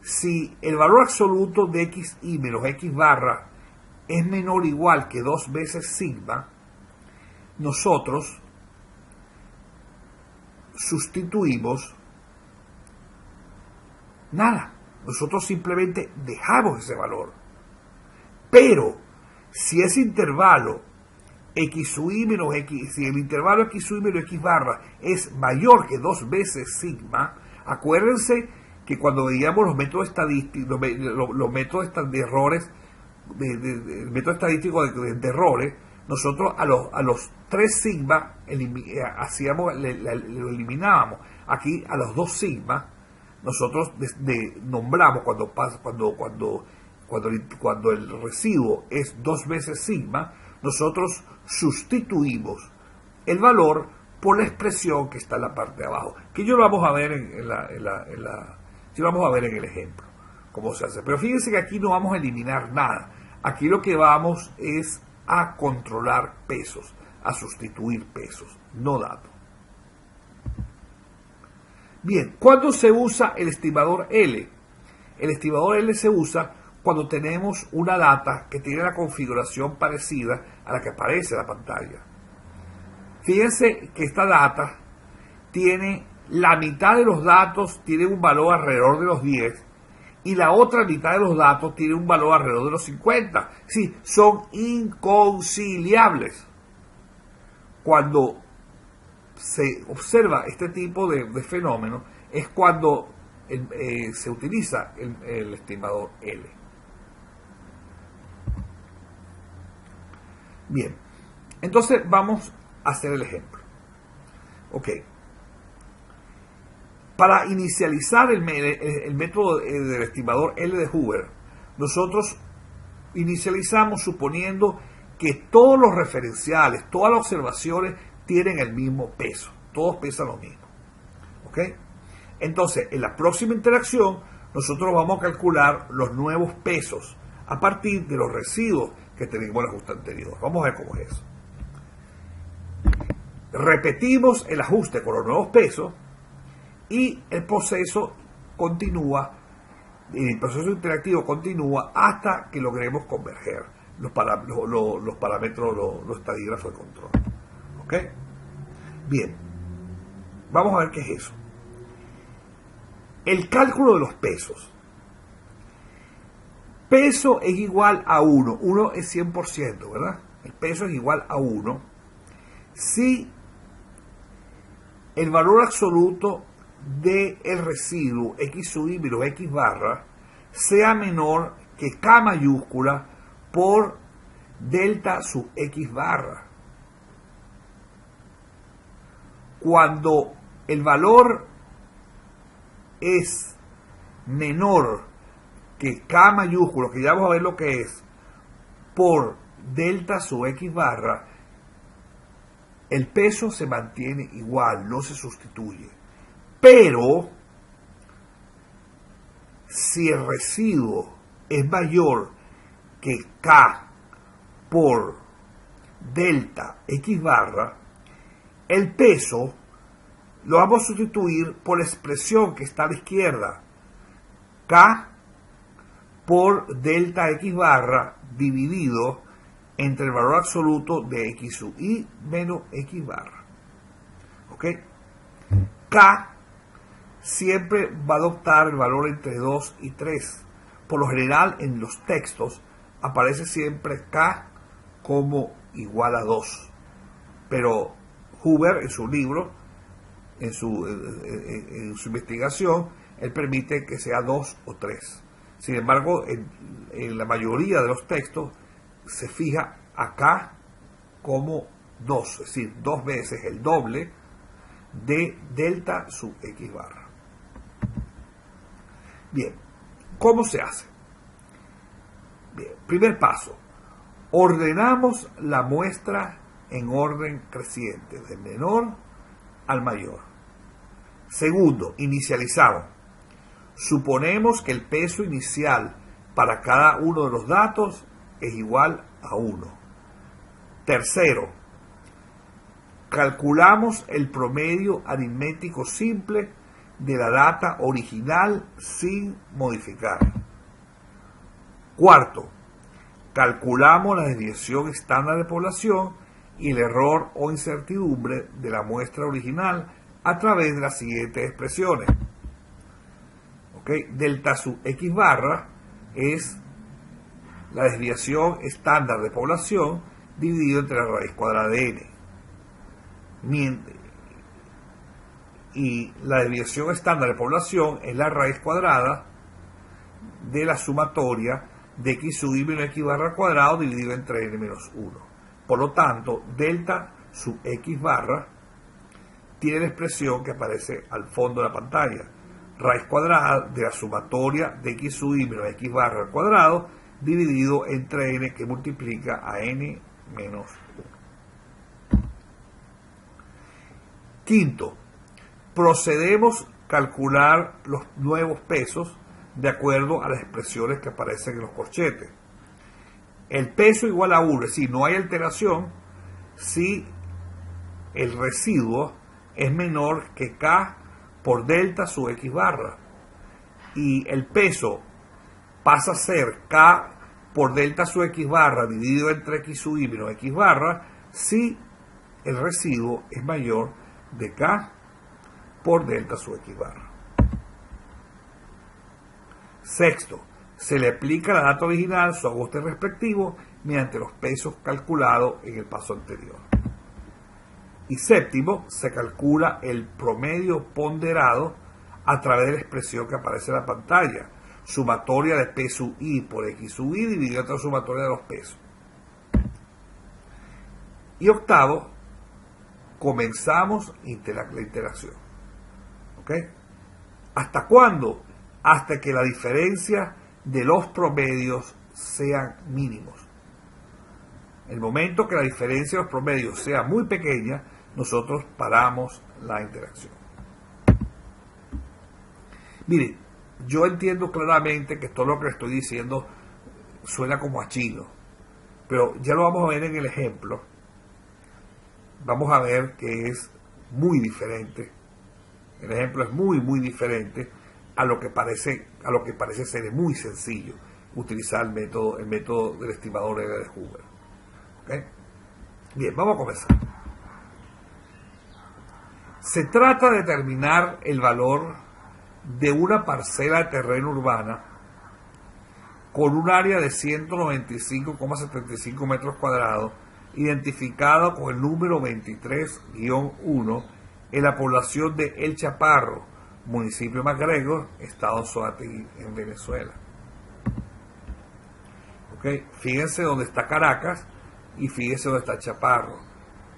Si el valor absoluto de xi menos x barra es menor o igual que 2 veces sigma, nosotros sustituimos nada. Nosotros simplemente dejamos ese valor. Pero si ese intervalo x sub i menos x, si el intervalo x sub i menos x barra es mayor que 2 veces sigma, acuérdense que cuando veíamos los métodos estadísticos, los métodos de errores, el método estadístico de errores, nosotros a los 3 sigma lo eliminábamos. Aquí a los 2 sigma nosotros nombramos cuando el residuo es 2 veces sigma, nosotros sustituimos el valor por la expresión que está en la parte de abajo, que yo lo vamos a ver en el ejemplo cómo se hace. Pero fíjense que aquí no vamos a eliminar nada. Aquí lo que vamos es a controlar pesos, a sustituir pesos, no datos. Bien, ¿cuándo se usa el estimador L? El estimador L se usa cuando tenemos una data que tiene la configuración parecida a la que aparece en la pantalla. Fíjense que esta data tiene la mitad de los datos, tiene un valor alrededor de los 10, y la otra mitad de los datos tiene un valor alrededor de los 50. Sí, son inconciliables. Cuando se observa este tipo de fenómeno es cuando se utiliza el estimador L. Bien, entonces vamos a hacer el ejemplo. Ok. Para inicializar el método del estimador L de Hoover, nosotros inicializamos suponiendo que todos los referenciales, todas las observaciones tienen el mismo peso. Todos pesan lo mismo. ¿Ok? Entonces, en la próxima interacción, nosotros vamos a calcular los nuevos pesos a partir de los residuos que tenemos en el ajuste anterior. Vamos a ver cómo es eso. Repetimos el ajuste con los nuevos pesos y el proceso continúa, el proceso interactivo continúa hasta que logremos converger los parámetros, los estadígrafos de control. ¿Ok? Bien, vamos a ver qué es eso. El cálculo de los pesos. Peso es igual a 1. 1 es 100%, ¿verdad? El peso es igual a 1 si el valor absoluto del residuo x sub i menos x barra sea menor que K mayúscula por delta sub x barra. Cuando el valor es menor que K mayúsculo, que ya vamos a ver lo que es, por delta sub x barra, el peso se mantiene igual, no se sustituye. Pero si el residuo es mayor que K por delta x barra, el peso lo vamos a sustituir por la expresión que está a la izquierda, K por delta x barra dividido entre el valor absoluto de x sub i menos x barra. ¿Ok? K siempre va a adoptar el valor entre 2 y 3. Por lo general en los textos aparece siempre K como igual a 2. Pero Huber en su libro, en su investigación, él permite que sea 2 o 3. Sin embargo, en la mayoría de los textos se fija acá como 2, es decir, 2 veces el doble de delta sub x barra. Bien, ¿cómo se hace? Bien, primer paso, ordenamos la muestra en orden creciente, del menor al mayor. Segundo, inicializamos. Suponemos que el peso inicial para cada uno de los datos es igual a 1. Tercero, calculamos el promedio aritmético simple de la data original sin modificar. Cuarto, calculamos la desviación estándar de población y el error o incertidumbre de la muestra original a través de las siguientes expresiones. ¿Okay? Delta sub x barra es la desviación estándar de población dividido entre la raíz cuadrada de n. Y la desviación estándar de población es la raíz cuadrada de la sumatoria de x sub i menos x barra al cuadrado dividido entre n menos 1. Por lo tanto, delta sub x barra tiene la expresión que aparece al fondo de la pantalla. Raíz cuadrada de la sumatoria de x sub i menos x barra al cuadrado dividido entre n, que multiplica a n menos 1. Quinto, procedemos a calcular los nuevos pesos de acuerdo a las expresiones que aparecen en los corchetes. El peso igual a 1, es decir, no hay alteración si el residuo es menor que K por delta sub x barra. Y el peso pasa a ser K por delta sub x barra dividido entre x sub i menos x barra si el residuo es mayor de K por delta sub x barra. Sexto, se le aplica la data original su ajuste respectivo mediante los pesos calculados en el paso anterior. Y séptimo, se calcula el promedio ponderado a través de la expresión que aparece en la pantalla, sumatoria de P sub i por x sub i dividido entre la sumatoria de los pesos. Y octavo, comenzamos la interacción. ¿Ok? ¿Hasta cuándo? Hasta que la diferencia de los promedios sean mínimos. El momento que la diferencia de los promedios sea muy pequeña, nosotros paramos la interacción. Miren, yo entiendo claramente que todo lo que estoy diciendo suena como a chino, pero ya lo vamos a ver en el ejemplo. Vamos a ver que es muy diferente. El ejemplo es muy diferente a lo que parece ser muy sencillo utilizar el método del estimador de Huber. ¿Okay? Bien, vamos a comenzar. Se trata de determinar el valor de una parcela de terreno urbana con un área de 195,75 metros cuadrados, identificada con el número 23-1 en la población de El Chaparro, municipio MacGregor, estado Anzoátegui en Venezuela. ¿Okay? Fíjense dónde está Caracas y fíjense dónde está Chaparro.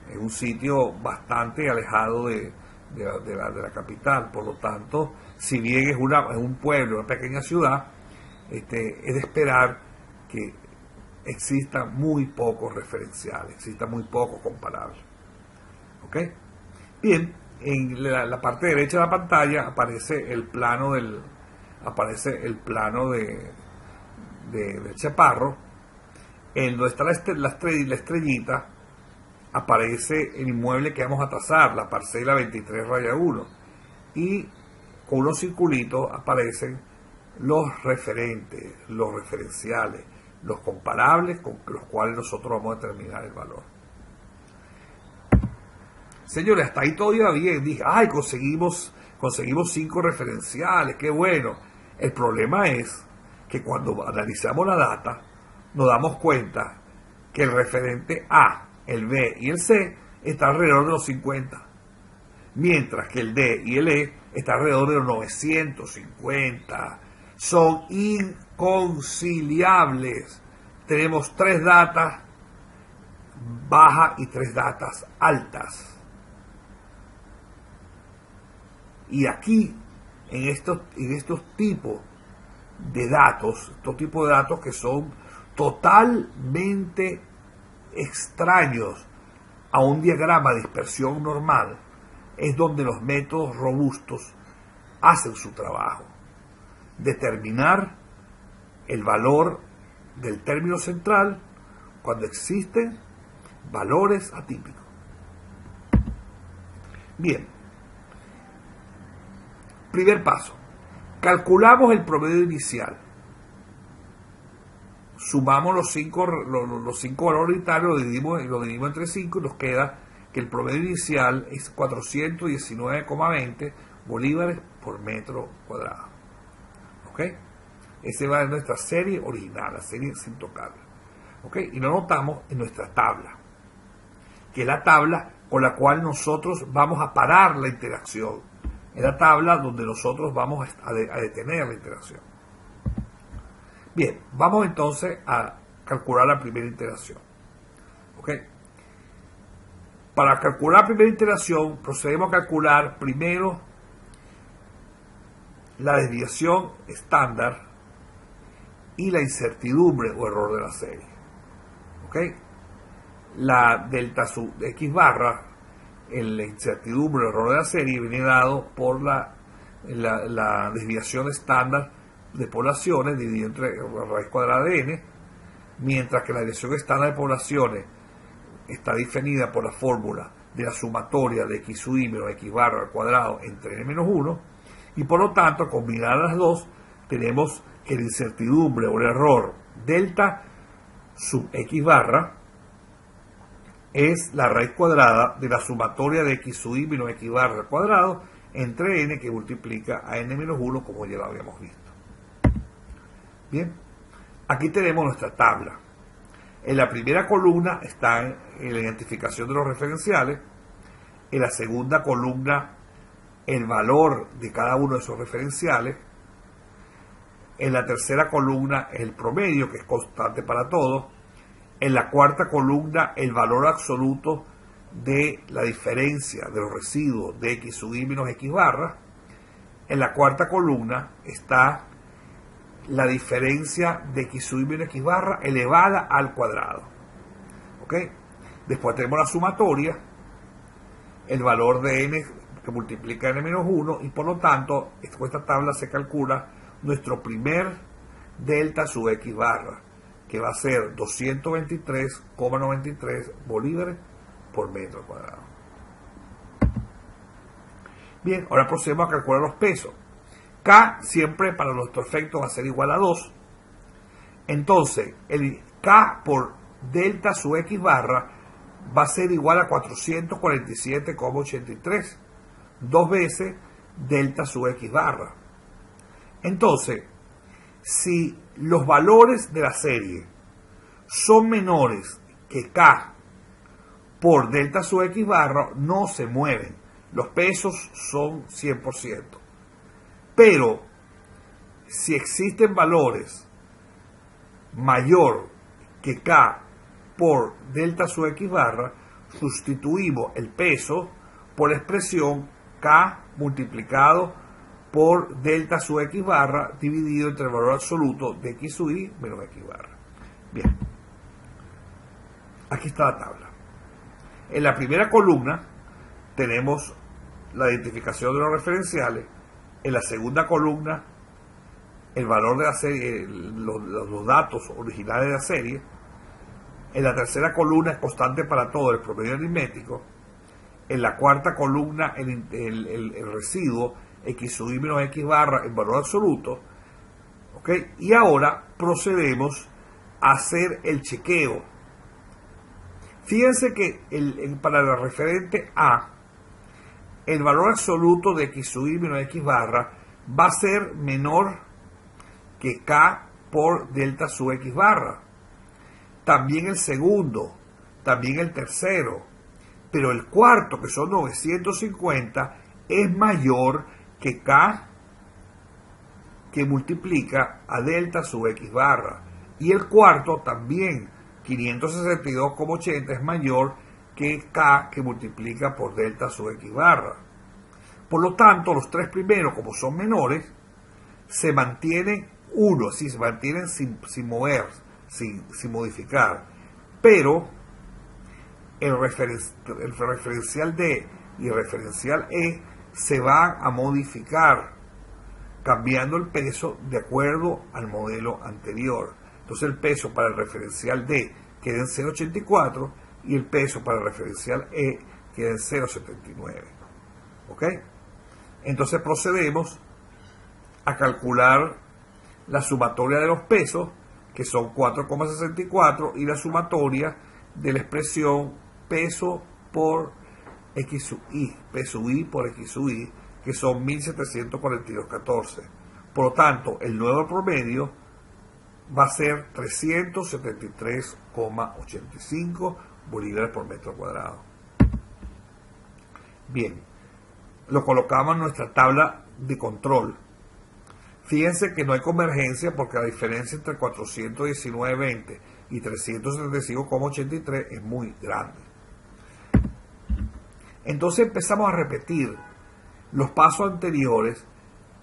Es un sitio bastante alejado de la capital. Por lo tanto, si bien es un pueblo, una pequeña ciudad, es de esperar que exista muy pocos referenciales, exista muy poco comparable. ¿Ok? Bien, en la parte derecha de la pantalla aparece el plano del Chaparro. En donde está la estrellita aparece el inmueble que vamos a tasar, la parcela 23-1, y con unos circulitos aparecen los referentes, los referenciales, los comparables con los cuales nosotros vamos a determinar el valor. Señores, hasta ahí todo iba bien. Dije, ay, conseguimos 5 referenciales, qué bueno. El problema es que cuando analizamos la data, nos damos cuenta que el referente A, el B y el C está alrededor de los 50, mientras que el D y el E está alrededor de los 950. Son inconciliables. Tenemos 3 datas bajas y 3 datas altas. Y aquí, en estos tipos de datos, que son totalmente extraños a un diagrama de dispersión normal, es donde los métodos robustos hacen su trabajo. Determinar el valor del término central cuando existen valores atípicos. Bien. Primer paso. Calculamos el promedio inicial. Sumamos los 5 valores unitarios, lo dividimos entre 5 y nos queda que el promedio inicial es 419,20 bolívares por metro cuadrado. ¿Ok? Esa va a ser nuestra serie original, la serie sin tocarla. ¿Ok? Y lo anotamos en nuestra tabla, que es la tabla con la cual nosotros vamos a parar la interacción. Es la tabla donde nosotros vamos a detener la interacción. Bien, vamos entonces a calcular la primera interacción. ¿Ok? Para calcular la primera interacción, procedemos a calcular primero la desviación estándar y la incertidumbre o error de la serie. ¿Ok? La delta sub de x barra, la incertidumbre o error de la serie, viene dado por la desviación estándar de poblaciones dividido entre la raíz cuadrada de n, mientras que la desviación estándar de poblaciones está definida por la fórmula de la sumatoria de x sub i menos x barra al cuadrado entre n menos 1, y por lo tanto, combinar las dos, tenemos que la incertidumbre o el error delta sub x barra es la raíz cuadrada de la sumatoria de x sub i menos x barra al cuadrado entre n, que multiplica a n menos 1, como ya lo habíamos visto. Bien, aquí tenemos nuestra tabla. En la primera columna está la identificación de los referenciales. En la segunda columna, el valor de cada uno de esos referenciales. En la tercera columna, el promedio, que es constante para todos. En la cuarta columna, el valor absoluto de la diferencia de los residuos de x sub i menos x barra. En la cuarta columna está la diferencia de x sub i menos x barra elevada al cuadrado. ¿Ok? Después tenemos la sumatoria, el valor de n que multiplica n menos 1, y por lo tanto, con esta tabla se calcula nuestro primer delta sub x barra, que va a ser 223,93 bolívares por metro cuadrado. Bien, ahora procedemos a calcular los pesos. K siempre para nuestro efecto va a ser igual a 2. Entonces, el K por delta sub x barra va a ser igual a 447,83. 2 veces delta sub x barra. Entonces, si los valores de la serie son menores que K por delta sub x barra, no se mueven. Los pesos son 100%. Pero si existen valores mayor que K por delta sub X barra, sustituimos el peso por la expresión K multiplicado por delta sub X barra dividido entre el valor absoluto de X sub Y menos X barra. Bien, aquí está la tabla. En la primera columna tenemos la identificación de los referenciales. En la segunda columna el valor de la serie, los datos originales de la serie. En la tercera columna es constante para todo el promedio aritmético. En la cuarta columna el residuo X sub Y menos X barra en valor absoluto. ¿Ok? Y ahora procedemos a hacer el chequeo. Fíjense que para el referente A, el valor absoluto de X sub Y menos X barra va a ser menor que K por delta sub X barra. También el segundo, también el tercero, pero el cuarto, que son 950, es mayor que K que multiplica a delta sub X barra. Y el cuarto también, 562,80, es mayor que K que multiplica por delta sub X barra. Por lo tanto, los tres primeros, como son menores, se mantienen así se mantienen sin mover, sin modificar. Pero el referencial D y el referencial E se van a modificar, cambiando el peso de acuerdo al modelo anterior. Entonces el peso para el referencial D queda en 0,84 y el peso para el referencial E queda en 0,79. ¿Ok? Entonces procedemos a calcular la sumatoria de los pesos, que son 4,64, y la sumatoria de la expresión peso por X sub Y, P sub Y por X sub Y, que son 1742,14. Por lo tanto, el nuevo promedio va a ser 373,85 bolívares por metro cuadrado. Bien, lo colocamos en nuestra tabla de control. Fíjense que no hay convergencia porque la diferencia entre 419,20 y 375,83 es muy grande. Entonces empezamos a repetir los pasos anteriores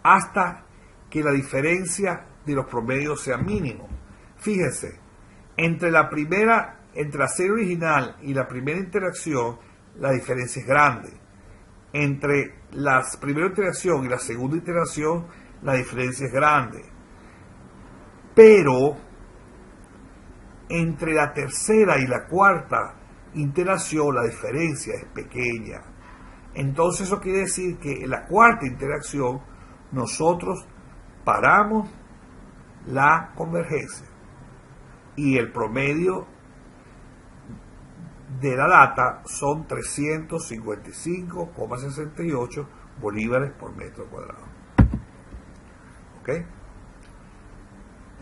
hasta que la diferencia de los promedios sea mínimo. Fíjense, entre la serie original y la primera interacción, la diferencia es grande. Entre la primera interacción y la segunda interacción, la diferencia es grande. Pero entre la tercera y la cuarta interacción, la diferencia es pequeña. Entonces eso quiere decir que en la cuarta interacción nosotros paramos la convergencia y el promedio de la data son 355,68 bolívares por metro cuadrado. ¿Ok?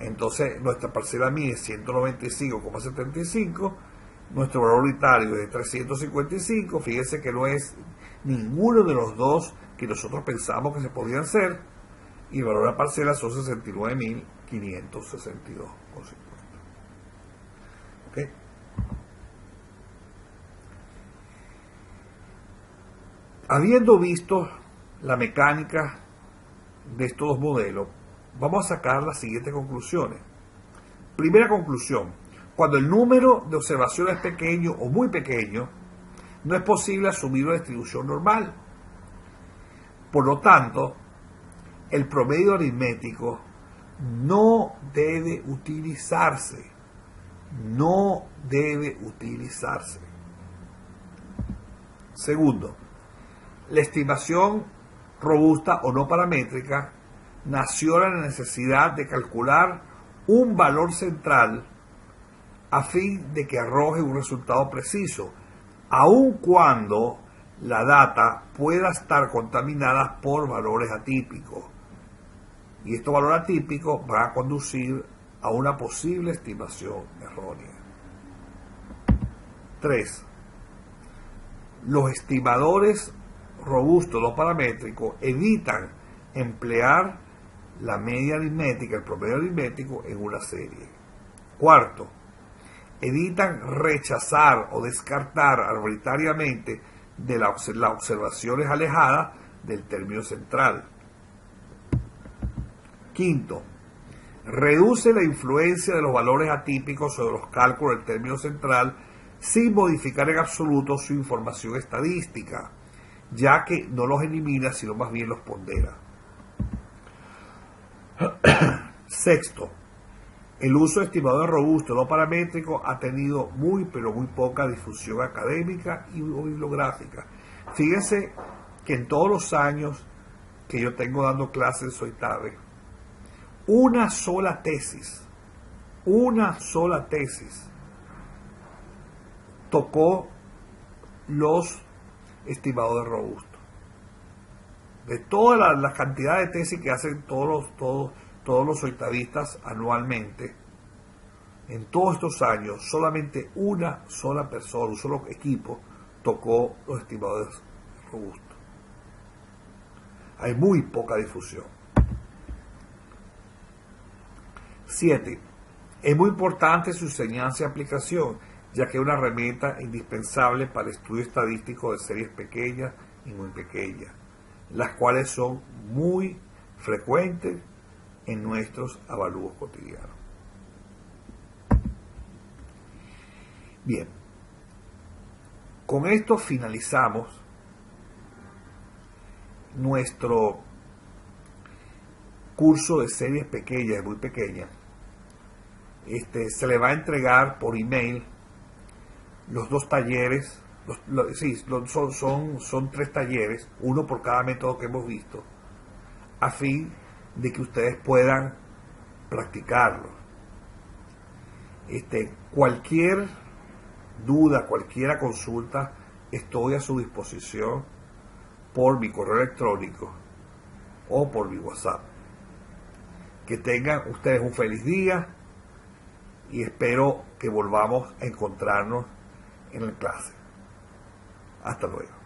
Entonces nuestra parcela mide 195,75, nuestro valor unitario es de 355. Fíjense que no es ninguno de los dos que nosotros pensamos que se podían hacer, y el valor de la parcela son 69.562,50. ¿Ok? Habiendo visto la mecánica de estos dos modelos, vamos a sacar las siguientes conclusiones. Primera conclusión: cuando el número de observaciones es pequeño o muy pequeño, no es posible asumir una distribución normal. Por lo tanto, el promedio aritmético no debe utilizarse. No debe utilizarse. Segundo, la estimación robusta o no paramétrica nació de la necesidad de calcular un valor central a fin de que arroje un resultado preciso, aun cuando la data pueda estar contaminada por valores atípicos. Y estos valores atípicos van a conducir a una posible estimación errónea. 3. Los estimadores robustos no paramétricos evitan emplear la media aritmética, el promedio aritmético en una serie. Cuarto, evitan rechazar o descartar arbitrariamente de las observaciones alejadas del término central. Quinto, reduce la influencia de los valores atípicos sobre los cálculos del término central sin modificar en absoluto su información estadística, ya que no los elimina, sino más bien los pondera. Sexto, el uso de estimadores robustos no paramétricos ha tenido muy poca difusión académica y bibliográfica. Fíjense que en todos los años que yo tengo dando clases en Soitave, una sola tesis tocó los estimadores robustos. De toda la cantidad de tesis que hacen todos los soitavistas anualmente, en todos estos años, solamente una sola persona, un solo equipo, tocó los estimadores robustos. Hay muy poca difusión. 7. Es muy importante su enseñanza y aplicación, ya que es una herramienta indispensable para el estudio estadístico de series pequeñas y muy pequeñas, las cuales son muy frecuentes en nuestros avalúos cotidianos. Bien, con esto finalizamos nuestro curso de series pequeñas y muy pequeñas. Se le va a entregar por email los dos talleres, son 3 talleres, uno por cada método que hemos visto, a fin de que ustedes puedan practicarlo. Cualquier duda, cualquier consulta, estoy a su disposición por mi correo electrónico o por mi WhatsApp. Que tengan ustedes un feliz día y espero que volvamos a encontrarnos en la clase. Hasta luego.